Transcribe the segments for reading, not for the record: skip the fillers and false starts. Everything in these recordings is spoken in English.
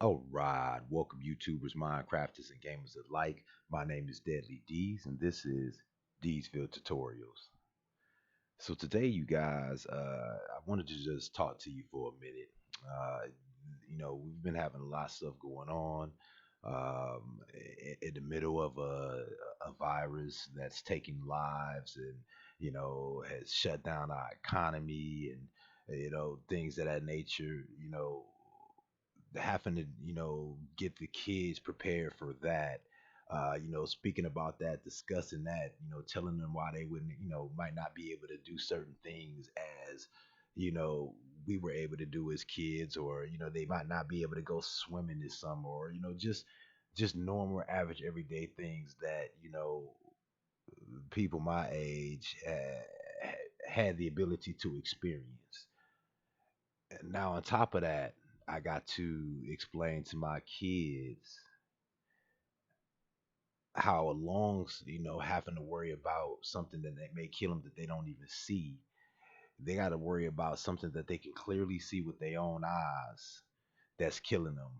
All right, welcome YouTubers, Minecrafters, and gamers alike. My name is Deadly D's, and this is D'sville Tutorials. So today, you guys, I wanted to just talk to you for a minute. Uh, we've been having a lot of stuff going on in the middle of a virus that's taking lives and has shut down our economy and things of that nature. Having to get the kids prepared for that, speaking about that, discussing that, telling them why they wouldn't, might not be able to do certain things as you know we were able to do as kids, or they might not be able to go swimming this summer, or just normal average everyday things that people my age had the ability to experience. And now on top of that, I got to explain to my kids how along, having to worry about something that may kill them that they don't even see. They got to worry about something that they can clearly see with their own eyes that's killing them.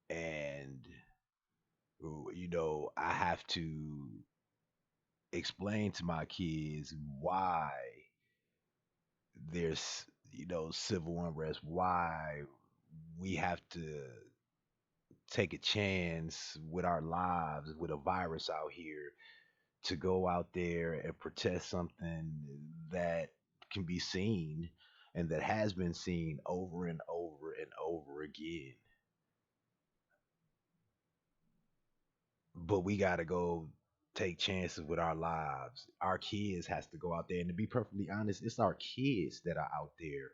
And, I have to explain to my kids why there's, civil unrest, why we have to take a chance with our lives with a virus out here to go out there and protest something that can be seen and that has been seen over and over and over again. But we got to go take chances with our lives. Our kids has to go out there, and to be perfectly honest, it's our kids that are out there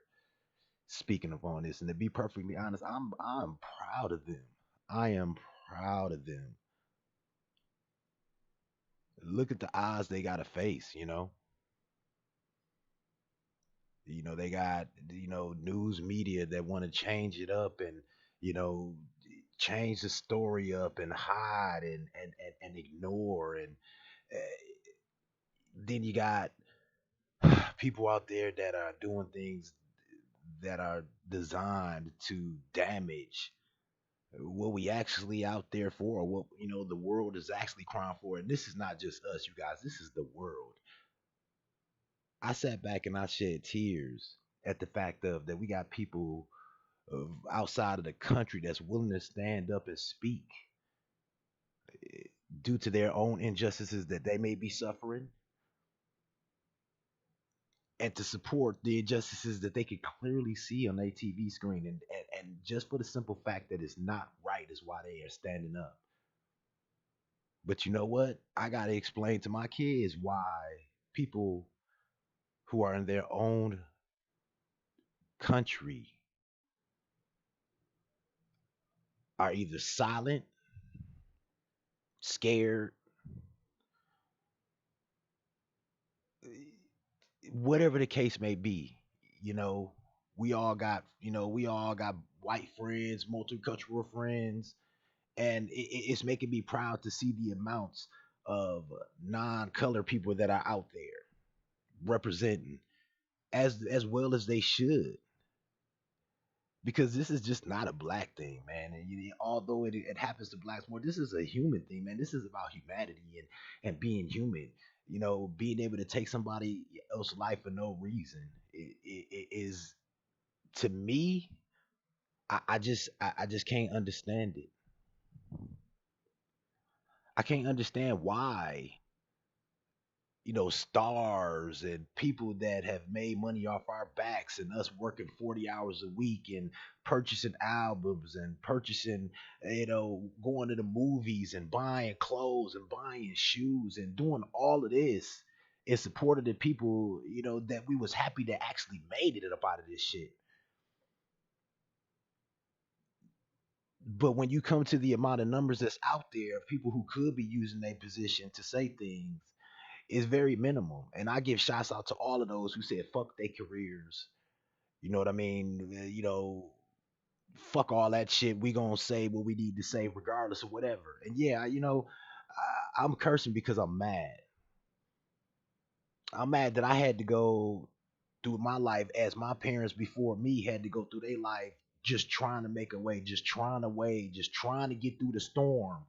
speaking upon this. And to be perfectly honest, I'm proud of them. I am proud of them. Look at the odds they got to face. They got news media that want to change it up and you know change the story up and hide and ignore, and uh, then you got people out there that are doing things that are designed to damage what we actually out there for, what the world is actually crying for. And this is not just us, you guys, this is the world. I sat back and I shed tears at the fact of that we got people of outside of the country that's willing to stand up and speak due to their own injustices that they may be suffering, and to support the injustices that they can clearly see on their TV screen, and just for the simple fact that it's not right is why they are standing up. But you know what? I gotta explain to my kids why people who are in their own country are either silent, scared, whatever the case may be. You know, we all got white friends, multicultural friends, and it's making me proud to see the amounts of non-color people that are out there representing as well as they should, because this is just not a black thing, man. And although it happens to blacks more, this is a human thing, man. This is about humanity and being human. Being able to take somebody else's life for no reason, it is, to me. I just can't understand it. I can't understand why stars and people that have made money off our backs and us working 40 hours a week and purchasing albums and purchasing, going to the movies and buying clothes and buying shoes and doing all of this in support of the people, that we was happy that actually made it up out of this shit. But when you come to the amount of numbers that's out there of people who could be using their position to say things, is very minimal. And I give shots out to all of those who said fuck their careers. You know what I mean? Fuck all that shit. We gonna say what we need to say regardless of whatever. And yeah, I'm cursing because I'm mad. I'm mad that I had to go. through my life as my parents before me had to go through their life, just trying to make a way, just trying to get through the storm,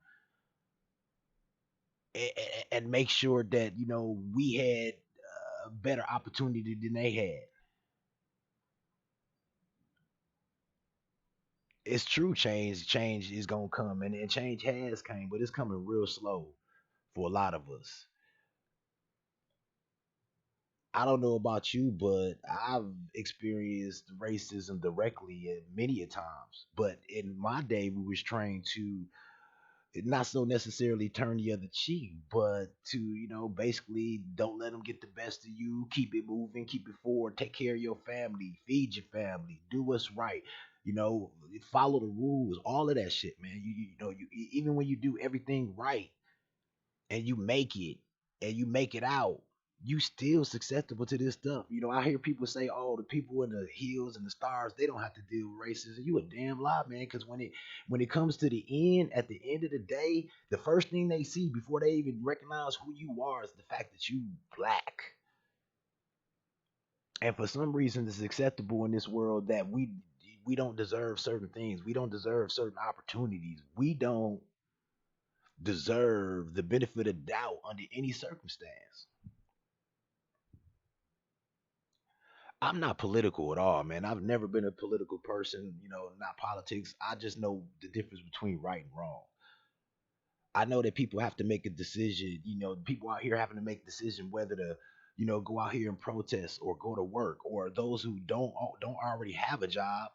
and, and make sure that we had a better opportunity than they had. It's true, change is gonna come, and change has came, but it's coming real slow for a lot of us. I don't know about you, but I've experienced racism directly at many a times. But in my day, we was trained to not so necessarily turn the other cheek, but to basically don't let them get the best of you. Keep it moving, keep it forward. Take care of your family, feed your family, do what's right. Follow the rules, all of that shit, man. Even when you do everything right and you make it out, you still susceptible to this stuff. I hear people say, "Oh, the people in the hills and the stars, they don't have to deal with racism." You a damn lie, man. Because when it comes to the end, at the end of the day, the first thing they see before they even recognize who you are is the fact that you black. And for some reason, it's acceptable in this world that we don't deserve certain things. We don't deserve certain opportunities. We don't deserve the benefit of doubt under any circumstance. I'm not political at all, man. I've never been a political person, not politics. I just know the difference between right and wrong. I know that people have to make a decision, people out here having to make a decision whether to, go out here and protest or go to work, or those who don't already have a job,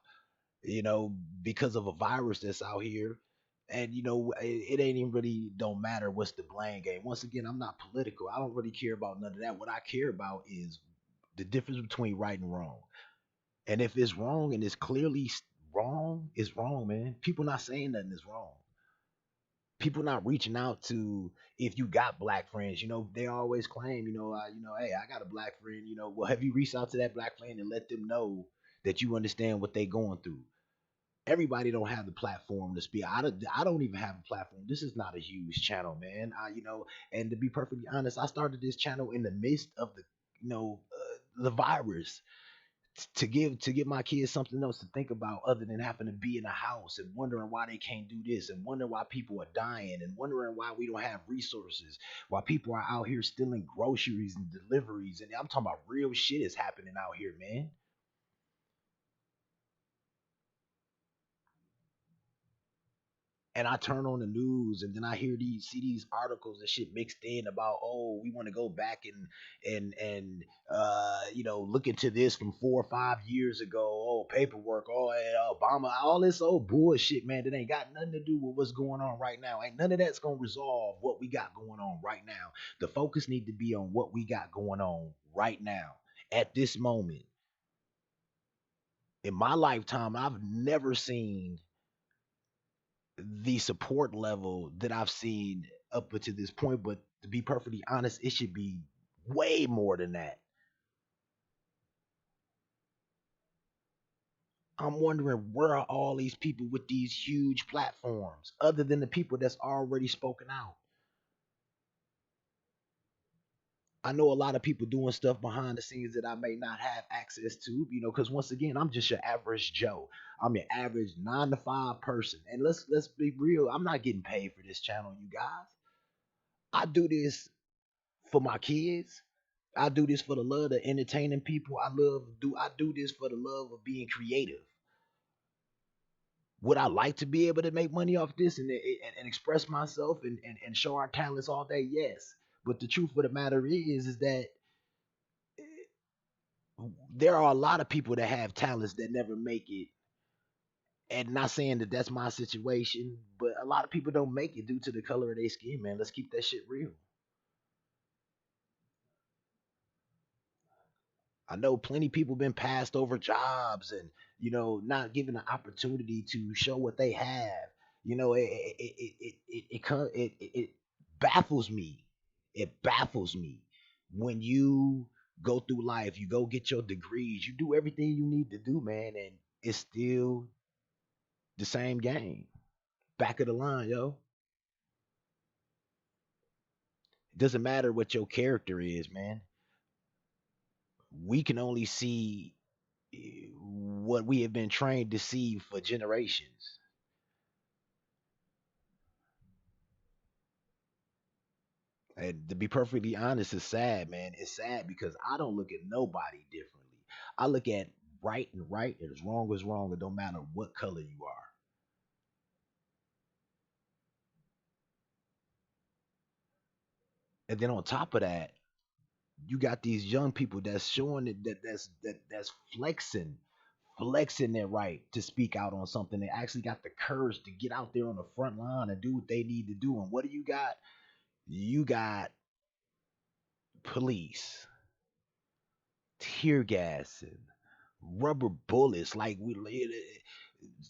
you know, because of a virus that's out here. And it ain't even really don't matter what's the blame game. Once again, I'm not political. I don't really care about none of that. What I care about is the difference between right and wrong. And if it's wrong and it's clearly wrong, it's wrong, man. People not saying nothing is wrong. People not reaching out to, if you got black friends, they always claim, hey, I got a black friend, well, have you reached out to that black friend and let them know that you understand what they going through? Everybody don't have the platform to speak. I don't even have a platform. This is not a huge channel, man. And to be perfectly honest, I started this channel in the midst of the virus, to give my kids something else to think about other than having to be in a house and wondering why they can't do this, and wondering why people are dying, and wondering why we don't have resources, why people are out here stealing groceries and deliveries. And I'm talking about real shit is happening out here, man. And I turn on the news and then I see these articles and shit mixed in about, oh, we want to go back and look into this from 4 or 5 years ago. Oh, paperwork. Oh, Obama. All this old bullshit, man. That ain't got nothing to do with what's going on right now. Ain't none of that's gonna resolve what we got going on right now. The focus need to be on what we got going on right now at this moment. In my lifetime, I've never seen the support level that I've seen up to this point. But to be perfectly honest, it should be way more than that. I'm wondering, where are all these people with these huge platforms, other than the people that's already spoken out? I know a lot of people doing stuff behind the scenes that I may not have access to, because once again, I'm just your average Joe. I'm your average 9 to 5 person. And let's be real, I'm not getting paid for this channel, you guys. I do this for my kids. I do this for the love of entertaining people. I do this for the love of being creative. Would I like to be able to make money off this and express myself and show our talents all day? Yes. But the truth of the matter is that there are a lot of people that have talents that never make it. And not saying that that's my situation, but a lot of people don't make it due to the color of their skin, man. Let's keep that shit real. I know plenty of people been passed over jobs and not given the opportunity to show what they have. It baffles me. It baffles me when you go through life, you go get your degrees, you do everything you need to do, man, and it's still the same game. Back of the line, yo. It doesn't matter what your character is, man. we can only see what we have been trained to see for generations. And to be perfectly honest, it's sad, man. It's sad because I don't look at nobody differently. I look at right and wrong is wrong. It don't matter what color you are. And then on top of that, you got these young people that's showing it that's flexing their right to speak out on something. They actually got the courage to get out there on the front line and do what they need to do. And what do you got? You got police, tear gas, and rubber bullets, like we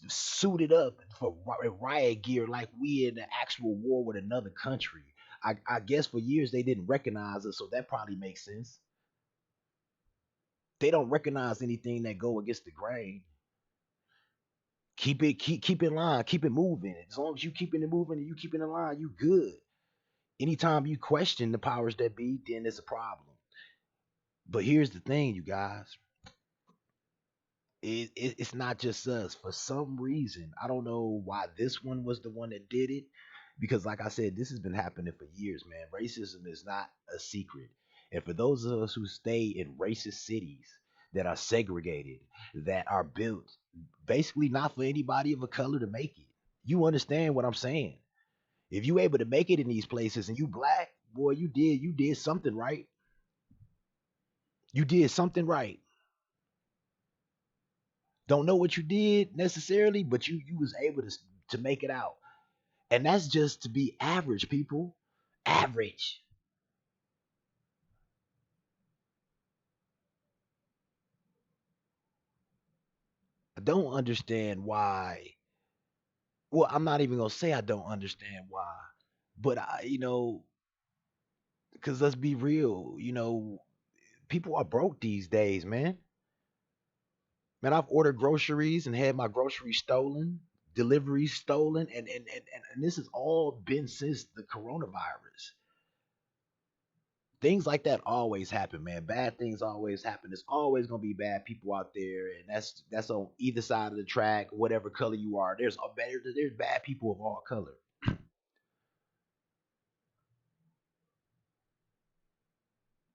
suited up for riot gear, like we in an actual war with another country. I guess for years they didn't recognize us, so that probably makes sense. They don't recognize anything that go against the grain. Keep in line, keep it moving. As long as you keeping it moving and you keeping in line, you good. Anytime you question the powers that be, then it's a problem. But here's the thing, you guys. It's not just us. For some reason, I don't know why this one was the one that did it. Because, like I said, this has been happening for years, man. Racism is not a secret. And for those of us who stay in racist cities that are segregated, that are built basically not for anybody of a color to make it, you understand what I'm saying. If you able to make it in these places and you black, boy, you did something right. You did something right. Don't know what you did necessarily, but you was able to make it out. And that's just to be average, people. Average. I don't understand why. Well, I'm not even gonna say I don't understand why, but because let's be real, people are broke these days, man. Man, I've ordered groceries and had my groceries stolen, deliveries stolen, and this has all been since the coronavirus. Things like that always happen, man. Bad things always happen. There's always gonna be bad people out there, and that's on either side of the track, whatever color you are. There's bad people of all color.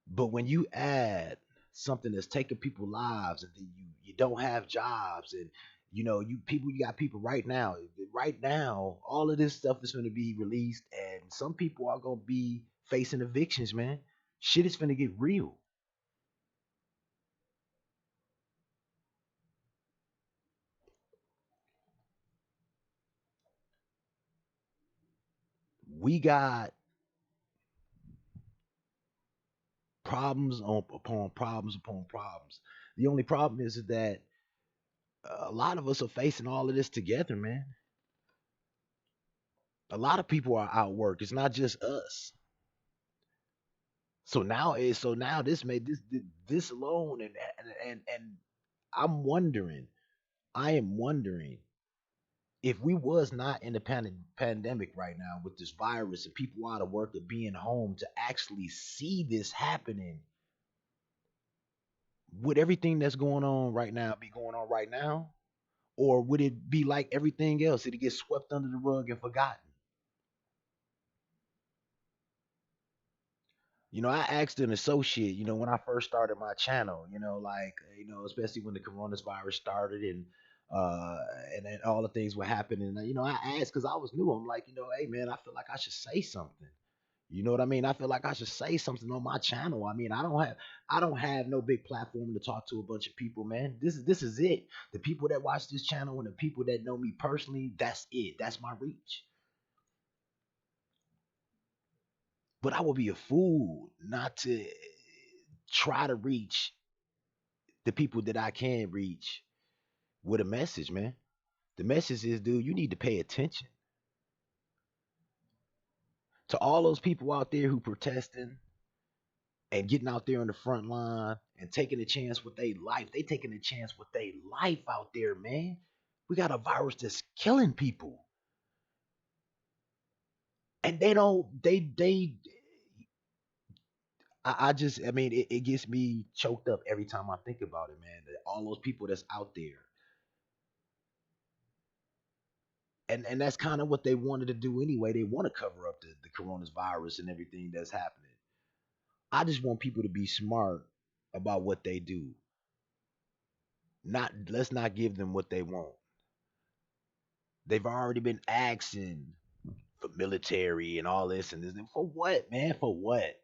But when you add something that's taking people lives, and then you don't have jobs, and you got people right now, all of this stuff is going to be released, and some people are going to be facing evictions, man. Shit is going to get real. We got problems upon problems upon problems. The only problem is that a lot of us are facing all of this together, man. A lot of people are out work. It's not just us. So now this alone, and I'm wondering, I am wondering if we was not in the pandemic right now with this virus and people out of work and being home to actually see this happening, would everything that's going on right now be going on right now? Or would it be like everything else? It'd get swept under the rug and forgotten. I asked an associate, when I first started my channel, especially when the coronavirus started uh and then all the things were happening. I asked because I was new. I'm like, hey man, I feel like I should say something. You know what I mean? I feel like I should say something on my channel. I mean, I don't have no big platform to talk to a bunch of people, man. This is it. The people that watch this channel and the people that know me personally, that's it. That's my reach. But I would be a fool not to try to reach the people that I can reach with a message, man. The message is, dude, you need to pay attention to all those people out there who protesting and getting out there on the front line and taking a chance with their life. They taking a chance with their life out there, man. We got a virus that's killing people, and they don't. They I mean, it gets me choked up every time I think about it, man. All those people that's out there, and that's kind of what they wanted to do anyway. They want to cover up the coronavirus and everything that's happening. I just want people to be smart about what they do. Not let's not give them what they want. They've already been asking for military and all this and this. For what, man? For what?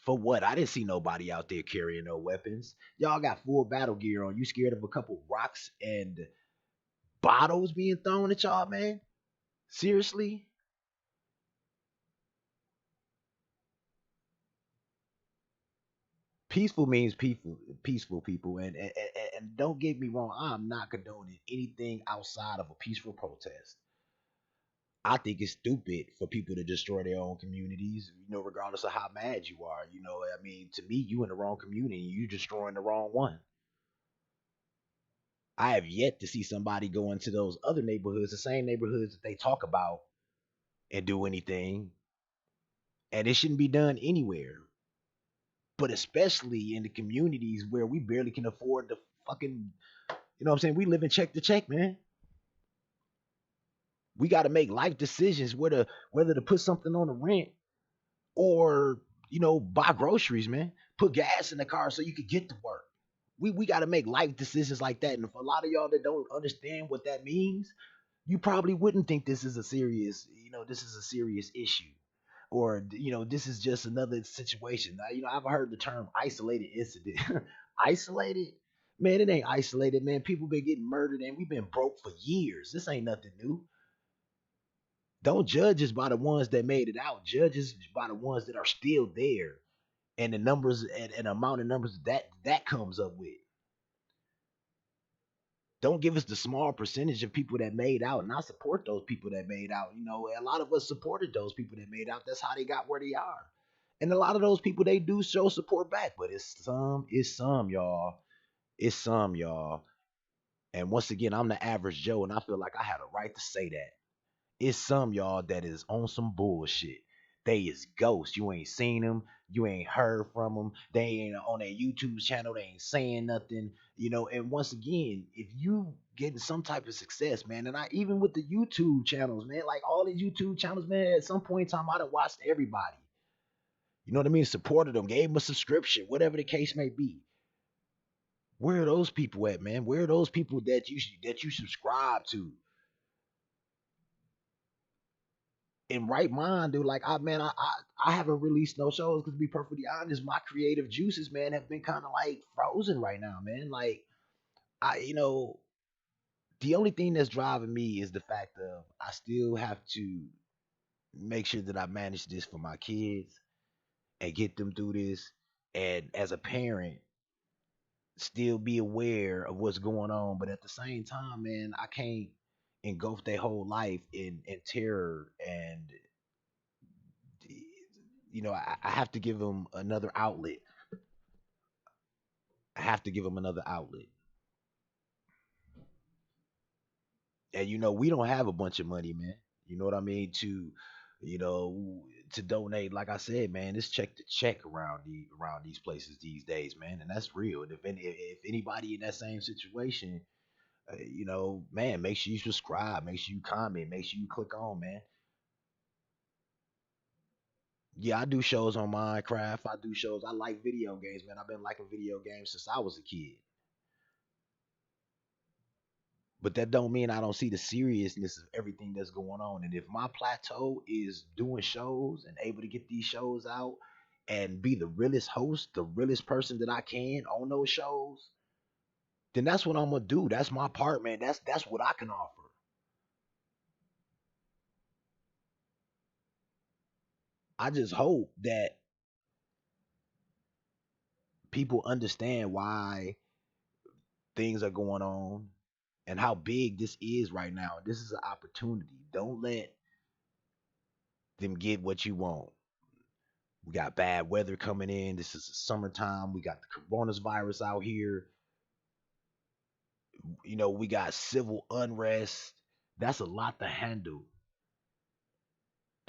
For what? I didn't see nobody out there carrying no weapons. Y'all got full battle gear on. You scared of a couple rocks and bottles being thrown at y'all, man? Seriously? Peaceful means peaceful people, and don't get me wrong. I'm not condoning anything outside of a peaceful protest. I think it's stupid for people to destroy their own communities, regardless of how mad you are. I mean, to me, you in the wrong community, you destroying the wrong one. I have yet to see somebody go into those other neighborhoods, the same neighborhoods that they talk about, and do anything. And it shouldn't be done anywhere, but especially in the communities where we barely can afford to fucking, what I'm saying? We live in check to check, man. We got to make life decisions whether to put something on the rent or buy groceries, man. Put gas in the car so you could get to work. We got to make life decisions like that. And for a lot of y'all that don't understand what that means, you probably wouldn't think this is a serious issue, or this is just another situation. Now, I've heard the term isolated incident. Isolated, man, it ain't isolated, man. People been getting murdered and we've been broke for years. This ain't nothing new. Don't judge us by the ones that made it out. Judge us by the ones that are still there, and the numbers and amount of numbers that comes up with. Don't give us the small percentage of people that made out. And I support those people that made out. A lot of us supported those people that made out. That's how they got where they are. And a lot of those people, they do show support back, but it's some, y'all. It's some, y'all. And once again, I'm the average Joe, and I feel like I had a right to say that. It's some y'all that is on some bullshit. They is ghosts. You ain't seen them. You ain't heard from them. They ain't on their YouTube channel. They ain't saying nothing. And once again, if you getting some type of success, man, and I even with the YouTube channels, man, like all the YouTube channels, man, at some point in time, I done watched everybody. You know what I mean? Supported them, gave them a subscription, whatever the case may be. Where are those people at, man? Where are those people that you subscribe to? In right mind, dude. Like I haven't released no shows because to be perfectly honest, my creative juices, man, have been kind of like frozen right now, man. Like I, the only thing that's driving me is the fact of I still have to make sure that I manage this for my kids and get them through this, and as a parent, still be aware of what's going on, but at the same time, man, I can't engulf their whole life in terror and I have to give them another outlet. I have to give them another outlet. And we don't have a bunch of money, man. You know what I mean? You know, to donate. Like I said, man, it's check to check around these places these days, man, and that's real. And if anybody in that same situation, man, make sure you subscribe, make sure you comment, make sure you click on, man. Yeah, I do shows on Minecraft. I do shows. I like video games, man. I've been liking video games since I was a kid. But that don't mean I don't see the seriousness of everything that's going on. And if my plateau is doing shows and able to get these shows out and be the realest host, the realest person that I can on those shows, then that's what I'm gonna do. That's my part, man. That's what I can offer. I just hope that people understand why things are going on and how big this is right now. This is an opportunity. Don't let them get what you want. We got bad weather coming in. This is the summertime. We got the coronavirus out here. We got civil unrest. That's a lot to handle.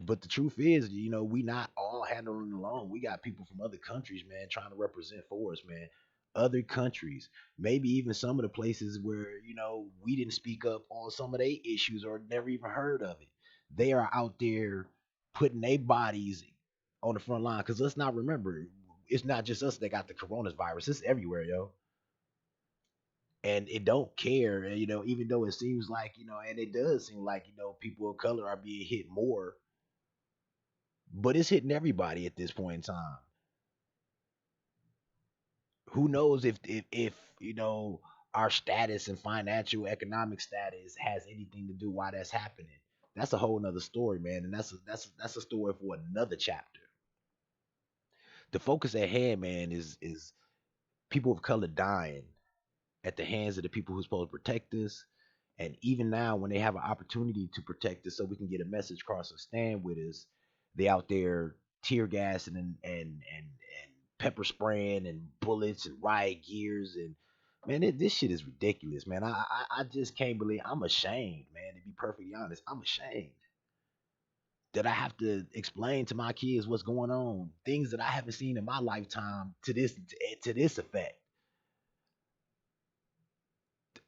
But the truth is, we not all handling it alone. We got people from other countries, man, trying to represent for us, man. Other countries, maybe even some of the places where we didn't speak up on some of their issues or never even heard of it. They are out there putting their bodies on the front line. Because let's not remember, it's not just us that got the coronavirus. It's everywhere, yo. And it don't care, even though it seems like, and it does seem like, people of color are being hit more, but it's hitting everybody at this point in time. Who knows if our status and financial economic status has anything to do why that's happening. That's a whole nother story, man, and that's a story for another chapter. The focus at hand, man, is people of color dying at the hands of the people who's supposed to protect us. And even now, when they have an opportunity to protect us so we can get a message across and stand with us, they out there tear gassing and pepper spraying and bullets and riot gears. And man, this shit is ridiculous, man. I just can't believe. I'm ashamed, man, to be perfectly honest. I'm ashamed that I have to explain to my kids what's going on, things that I haven't seen in my lifetime to this effect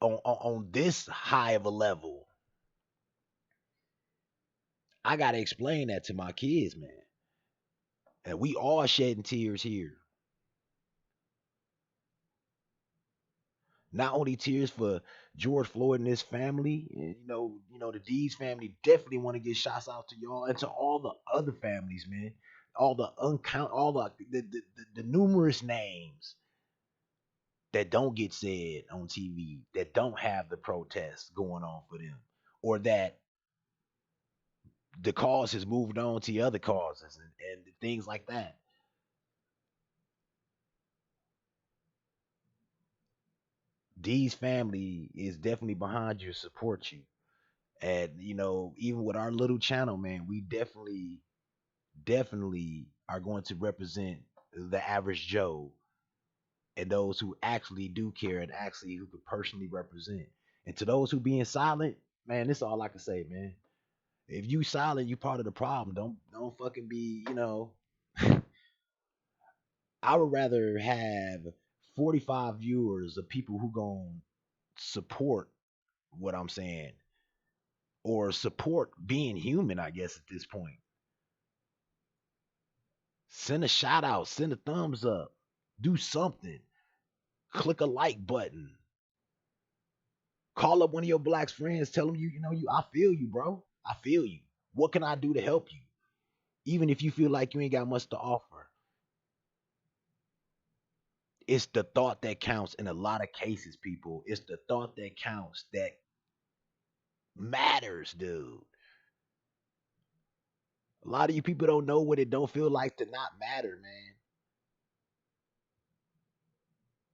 on this high of a level. I gotta explain that to my kids, man. And we all shedding tears here. Not only tears for George Floyd and his family, and the Deeds family definitely want to get shots out to y'all and to all the other families, man. All the numerous names that don't get said on TV, that don't have the protests going on for them, or that the cause has moved on to other causes and things like that. Dee's family is definitely behind you, support you. And even with our little channel, man, we definitely are going to represent the average Joe and those who actually do care and actually who could personally represent. And to those who being silent, man, this is all I can say, man. If you silent, you part of the problem. Don't fucking be, I would rather have 45 viewers of people who gon' support what I'm saying or support being human, I guess at this point. Send a shout out, send a thumbs up, do something. Click a like button. Call up one of your black friends, tell them I feel you, bro. I feel you. What can I do to help you? Even if you feel like you ain't got much to offer. It's the thought that counts in a lot of cases, people. It's the thought that counts that matters, dude. A lot of you people don't know what it don't feel like to not matter, man.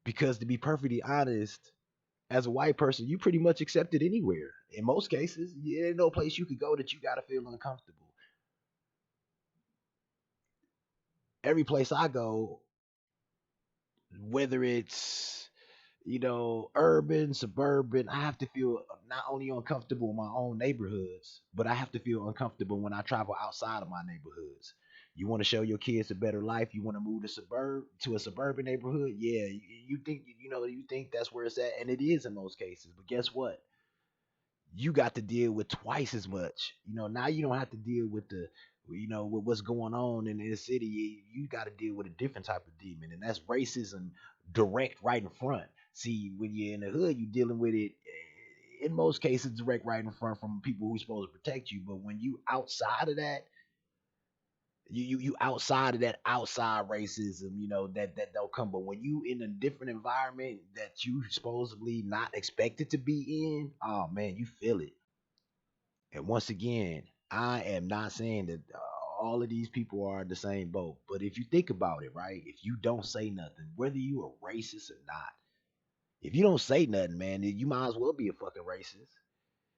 Because to be perfectly honest, as a white person, you pretty much accepted anywhere. In most cases, yeah, ain't no place you could go that you gotta feel uncomfortable. Every place I go, whether it's urban, suburban, I have to feel not only uncomfortable in my own neighborhoods, but I have to feel uncomfortable when I travel outside of my neighborhoods. You want to show your kids a better life. You want to move to a suburban neighborhood. Yeah, you think you think that's where it's at, and it is in most cases. But guess what? You got to deal with twice as much. Now you don't have to deal with with what's going on in the city. You got to deal with a different type of demon, and that's racism direct right in front. See, when you're in the hood, you're dealing with it in most cases direct right in front from people who's supposed to protect you. But when you outside of that, you outside of that outside racism, that don't come. But when you in a different environment that you supposedly not expected to be in, oh man, you feel it. And once again, I am not saying that all of these people are in the same boat. But if you think about it, right? If you don't say nothing, whether you are racist or not, if you don't say nothing, man, then you might as well be a fucking racist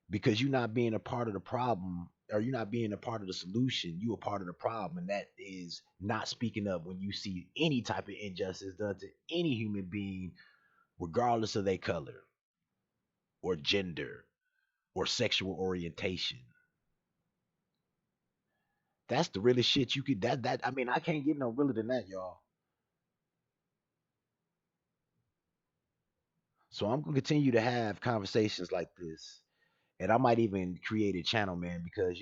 because you're not being a part of the problem or you're not being a part of the solution. You are part of the problem, and that is not speaking up when you see any type of injustice done to any human being, regardless of their color or gender or sexual orientation. That's the realest shit you could. That I mean, I can't get no realer than that, y'all. So I'm gonna continue to have conversations like this, and I might even create a channel, man, because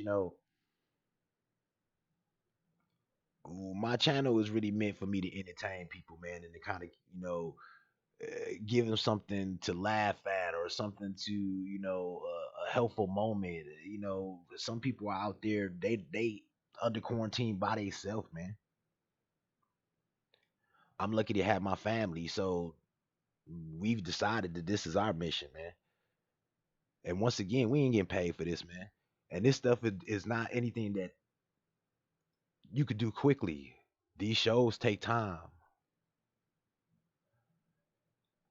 my channel is really meant for me to entertain people, man, and to kind of give them something to laugh at or something to a helpful moment. Some people are out there, they under quarantine by themselves, man. I'm lucky to have my family, so we've decided that this is our mission, man. And once again, we ain't getting paid for this, man. And this stuff is not anything that you could do quickly. These shows take time.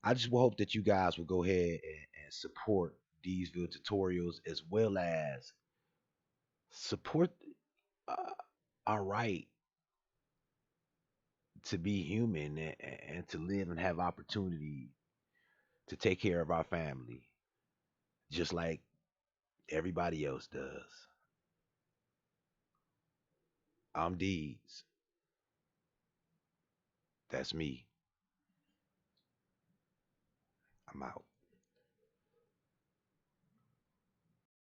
I just will hope that you guys will go ahead and support these video tutorials, as well as support uh, our right to be human, and to live and have opportunity to take care of our family, just like everybody else does. I'm Deeds. That's me. I'm out.